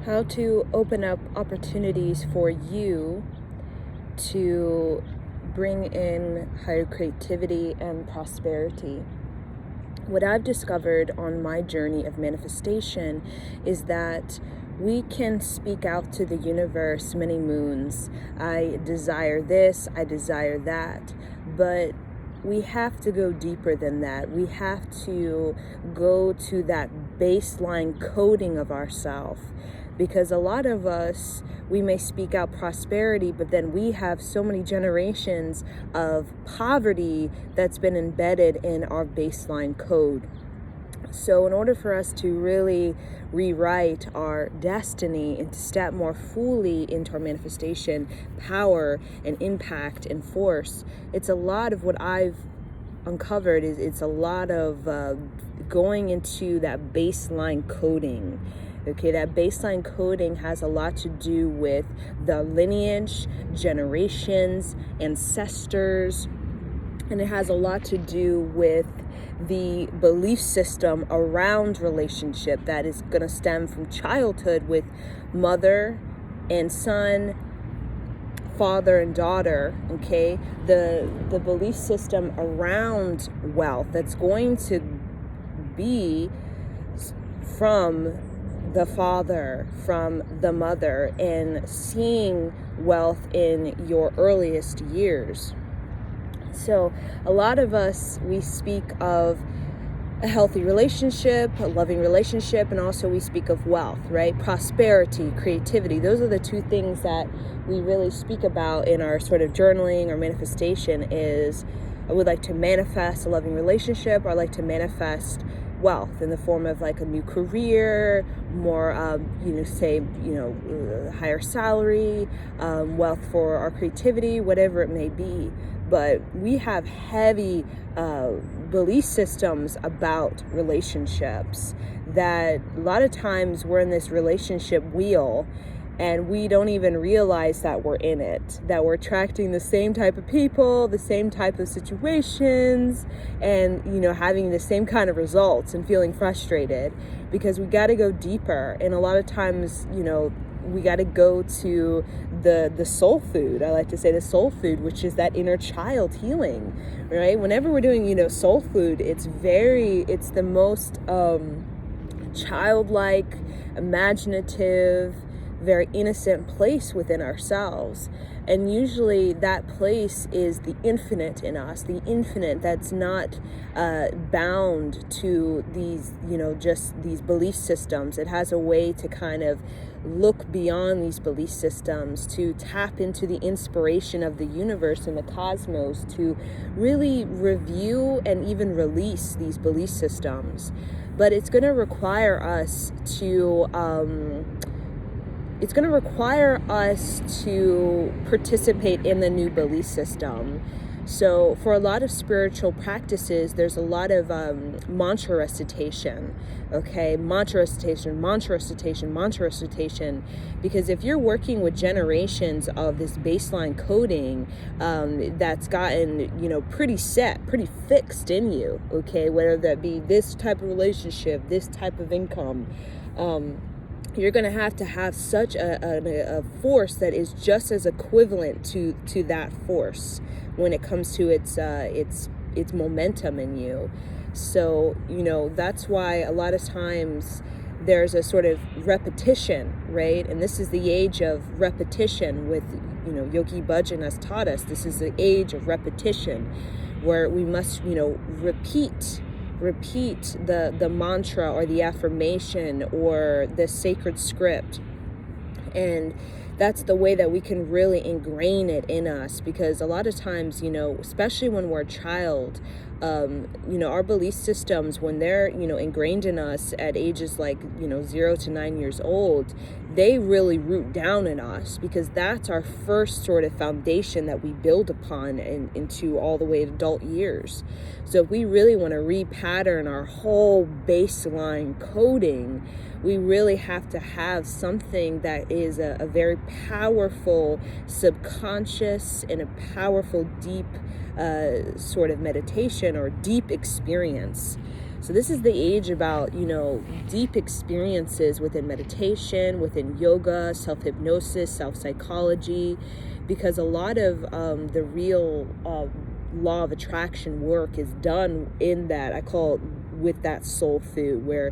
how to open up opportunities for you to bring in higher creativity and prosperity. What I've discovered on my journey of manifestation is that we can speak out to the universe many moons. I desire this, I desire that, but we have to go deeper than that. We have to go to that baseline coding of ourself, because a lot of us, we may speak out prosperity, but then we have so many generations of poverty that's been embedded in our baseline code. So in order for us to really rewrite our destiny and to step more fully into our manifestation power and impact and force, it's a lot of what I've uncovered is it's a lot of going into that baseline coding. Okay, that baseline coding has a lot to do with the lineage, generations, ancestors, and it has a lot to do with the belief system around relationship that is going to stem from childhood with mother and son, father and daughter. Okay, the belief system around wealth that's going to be from the father, from the mother, and seeing wealth in your earliest years. So a lot of us, we speak of a healthy relationship, a loving relationship, and also we speak of wealth, right? Prosperity, creativity. Those are the two things that we really speak about in our sort of journaling or manifestation. Is I would like to manifest a loving relationship, or I like to manifest wealth in the form of like a new career, more, higher salary, wealth for our creativity, whatever it may be. But we have heavy belief systems about relationships that a lot of times we're in this relationship wheel and we don't even realize that we're in it, that we're attracting the same type of people, the same type of situations, and, having the same kind of results and feeling frustrated, because we got to go deeper. And a lot of times, we got to go to the soul food. I like to say the soul food, which is that inner child healing, right? Whenever we're doing, soul food, it's the most childlike, imaginative, very innocent place within ourselves. And usually that place is the infinite in us, the infinite that's not bound to these, just these belief systems. It has a way to kind of look beyond these belief systems, to tap into the inspiration of the universe and the cosmos, to really review and even release these belief systems. But it's going to require us to participate in the new belief system. So for a lot of spiritual practices, there's a lot of mantra recitation, okay? Mantra recitation, because if you're working with generations of this baseline coding that's gotten, pretty set, pretty fixed in you, okay? Whether that be this type of relationship, this type of income, you're going to have such a force that is just as equivalent to that force when it comes to its momentum in you. So, that's why a lot of times there's a sort of repetition, right? And this is the age of repetition with, Yogi Bhajan has taught us. This is the age of repetition where we must, repeat the mantra or the affirmation or the sacred script. And that's the way that we can really ingrain it in us, because a lot of times, especially when we're a child, our belief systems, when they're, ingrained in us at ages like, 0 to 9 years old, they really root down in us, because that's our first sort of foundation that we build upon into all the way to adult years. So if we really want to repattern our whole baseline coding, we really have to have something that is a very powerful subconscious and a powerful deep sort of meditation or deep experience. So this is the age about, deep experiences within meditation, within yoga, self-hypnosis, self-psychology, because a lot of the real law of attraction work is done in that, I call it, with that soul food, where,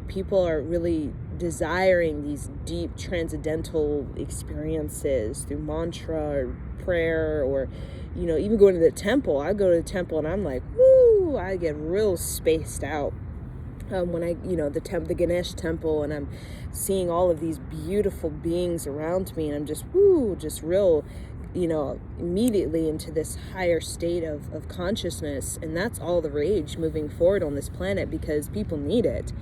people are really desiring these deep transcendental experiences through mantra or prayer, or even going to the temple. I go to the temple and I'm like, woo, I get real spaced out when I the Ganesh temple, and I'm seeing all of these beautiful beings around me, and I'm just real immediately into this higher state of consciousness. And that's all the rage moving forward on this planet, because people need it.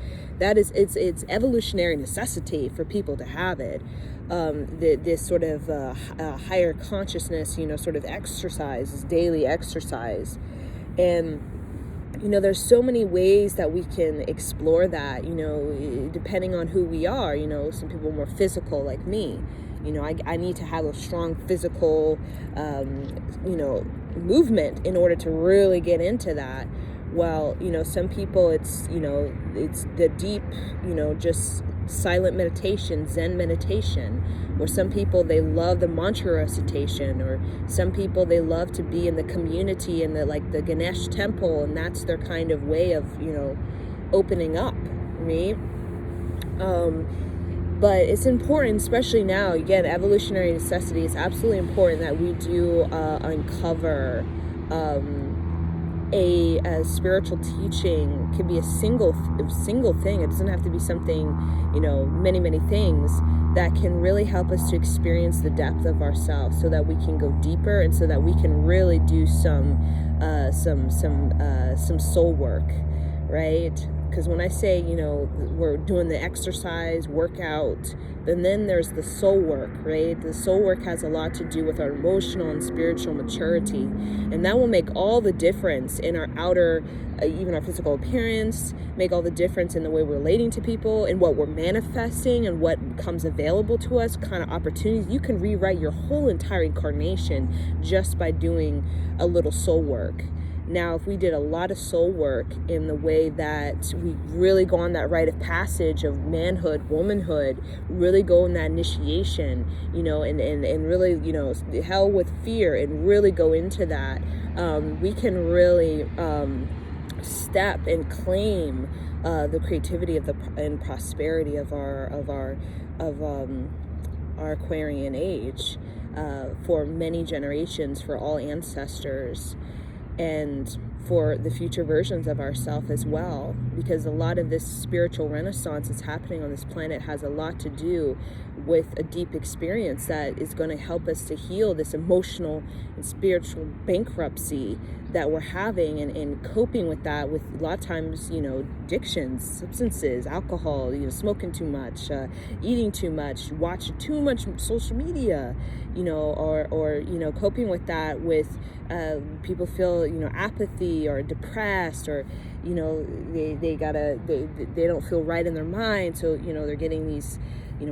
It's evolutionary necessity for people to have it. This sort of higher consciousness, sort of exercise, this daily exercise. And there's so many ways that we can explore that, depending on who we are. Some people are more physical, like me. I need to have a strong physical, movement in order to really get into that. Well, some people, it's the deep, just silent meditation, Zen meditation. Or some people, they love the mantra recitation. Or some people, they love to be in the community in the Ganesh temple, and that's their kind of way of, opening up, right? But it's important, especially now, again, evolutionary necessity, it's absolutely important that we do uncover a spiritual teaching. Can be a single thing. It doesn't have to be something, many things that can really help us to experience the depth of ourselves, so that we can go deeper, and so that we can really do some soul work, right? Because when I say, we're doing the exercise, workout, then there's the soul work, right? The soul work has a lot to do with our emotional and spiritual maturity. And that will make all the difference in our outer, even our physical appearance, make all the difference in the way we're relating to people, and what we're manifesting, and what becomes available to us, kind of opportunities. You can rewrite your whole entire incarnation just by doing a little soul work. Now, if we did a lot of soul work in the way that we really go on that rite of passage of manhood, womanhood, really go in that initiation, and really, hell with fear, and really go into that, we can really step and claim the creativity and prosperity of our Aquarian age for many generations, for all ancestors, and for the future versions of ourselves as well. Because a lot of this spiritual renaissance that's happening on this planet has a lot to do with a deep experience that is going to help us to heal this emotional and spiritual bankruptcy that we're having, and coping with that with a lot of times, addictions, substances, alcohol, smoking too much, eating too much, watching too much social media, or coping with that with people feel, apathy or depressed, or they don't feel right in their mind, so they're getting these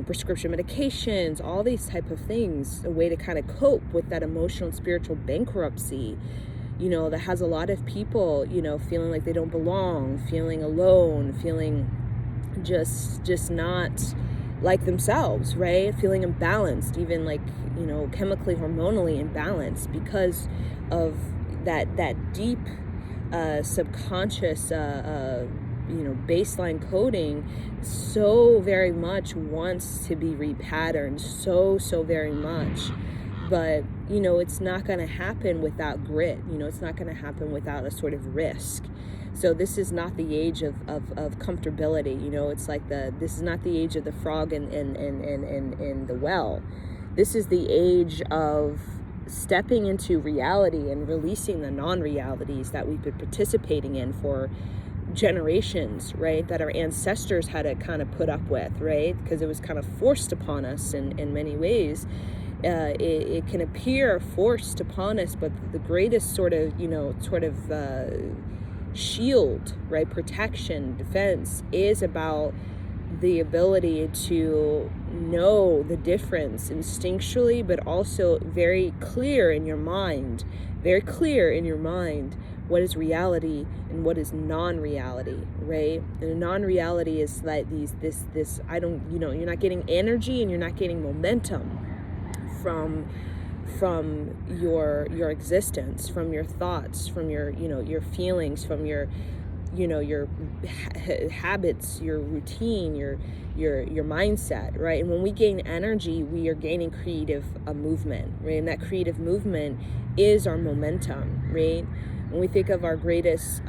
prescription medications, all these type of things, a way to kind of cope with that emotional and spiritual bankruptcy, that has a lot of people, feeling like they don't belong, feeling alone, feeling just not like themselves, right? Feeling imbalanced, even chemically, hormonally imbalanced, because of that deep subconscious baseline coding so very much wants to be repatterned, so very much. But it's not going to happen without grit. It's not going to happen without a sort of risk. So this is not the age of comfortability. It's like this is not the age of the frog in the well. This is the age of stepping into reality and releasing the non-realities that we've been participating in for generations, right? That our ancestors had to kind of put up with, right? Because it was kind of forced upon us in many ways. It can appear forced upon us, but the greatest sort of shield, right, protection, defense, is about the ability to know the difference instinctually, but also very clear in your mind what is reality and what is non-reality, right? And a non-reality is like this I don't, you're not getting energy and you're not getting momentum from your existence, from your thoughts, from your your feelings, from your your habits, your routine, your mindset, right? And when we gain energy, we are gaining creative movement, right? And that creative movement is our momentum, right? When we think of our greatest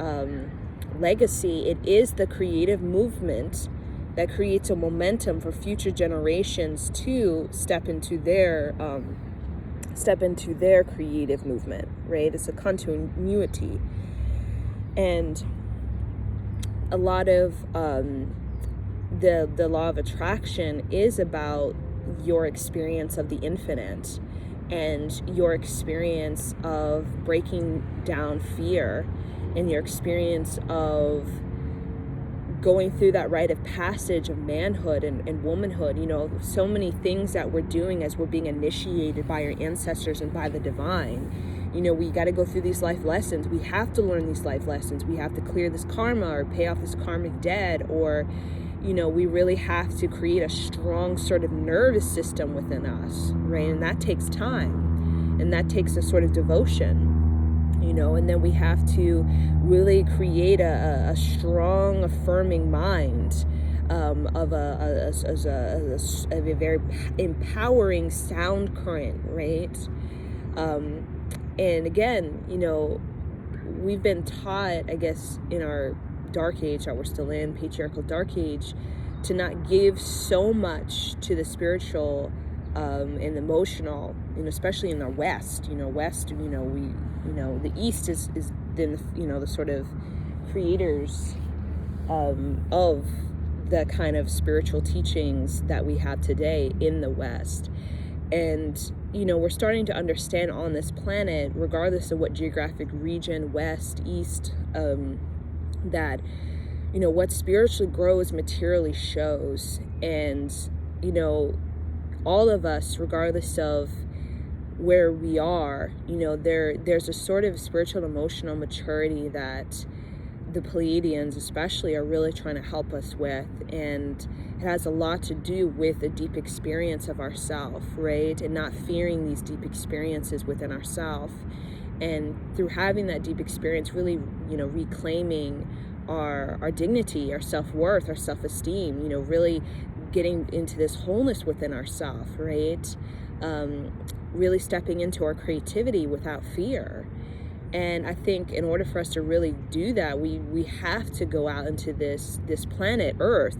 legacy, it is the creative movement that creates a momentum for future generations to step into their creative movement, right? It's a continuity. And a lot of the law of attraction is about your experience of the infinite and your experience of breaking down fear and your experience of going through that rite of passage of manhood and womanhood. So many things that we're doing as we're being initiated by our ancestors and by the divine. We got to go through these life lessons. We have to learn these life lessons. We have to clear this karma or pay off this karmic debt, or we really have to create a strong sort of nervous system within us, right? And that takes time, and that takes a sort of devotion, and then we have to really create a strong, affirming mind of a very empowering sound current, right? And again, we've been taught, I guess, in our dark age that we're still in, patriarchal dark age, to not give so much to the spiritual and emotional, especially in the West. The East is then the sort of creators of the kind of spiritual teachings that we have today in the West. And we're starting to understand on this planet, regardless of what geographic region, West, East, that what spiritually grows materially shows. And all of us, regardless of where we are, there's a sort of spiritual and emotional maturity that the Pleiadians especially are really trying to help us with, and it has a lot to do with a deep experience of ourself, right? And not fearing these deep experiences within ourself, and through having that deep experience, really reclaiming our dignity, our self-worth, our self-esteem, really getting into this wholeness within ourself, right? Really stepping into our creativity without fear. And I think in order for us to really do that, we have to go out into this planet Earth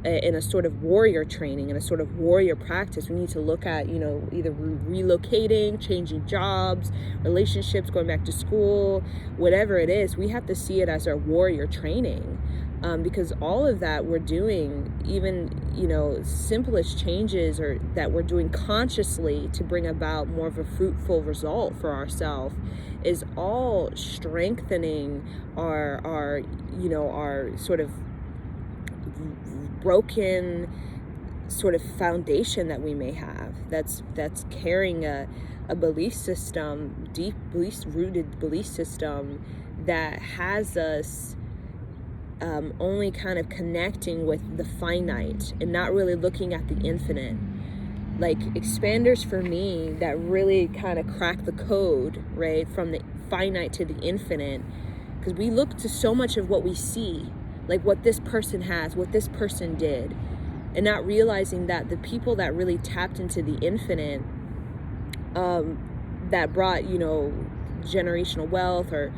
in a sort of warrior training, in a sort of warrior practice. We need to look at, either relocating, changing jobs, relationships, going back to school, whatever it is. We have to see it as our warrior training, because all of that we're doing, even, simplest changes or that we're doing consciously to bring about more of a fruitful result for ourselves, is all strengthening our sort of broken sort of foundation that we may have, that's carrying a belief system, deep rooted belief system that has us only kind of connecting with the finite and not really looking at the infinite. Like expanders for me that really kind of crack the code, right, from the finite to the infinite, because we look to so much of what we see, like what this person has, what this person did, and not realizing that the people that really tapped into the infinite, that brought, generational wealth, or,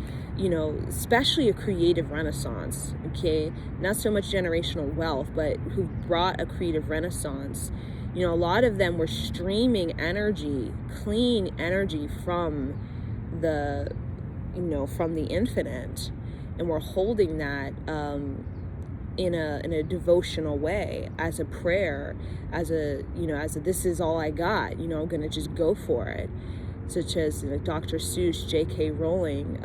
especially a creative renaissance, okay, not so much generational wealth, but who brought a creative renaissance. A lot of them were streaming energy, clean energy from the infinite, and we're holding that in a devotional way, as a prayer, as a this is all I got, I'm gonna just go for it, such as Dr. Seuss, J.K. Rowling,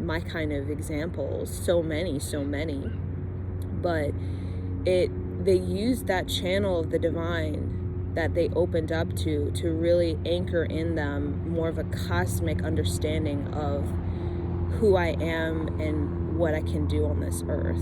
my kind of examples, so many, but they used that channel of the divine that they opened up to really anchor in them more of a cosmic understanding of who I am and what I can do on this earth.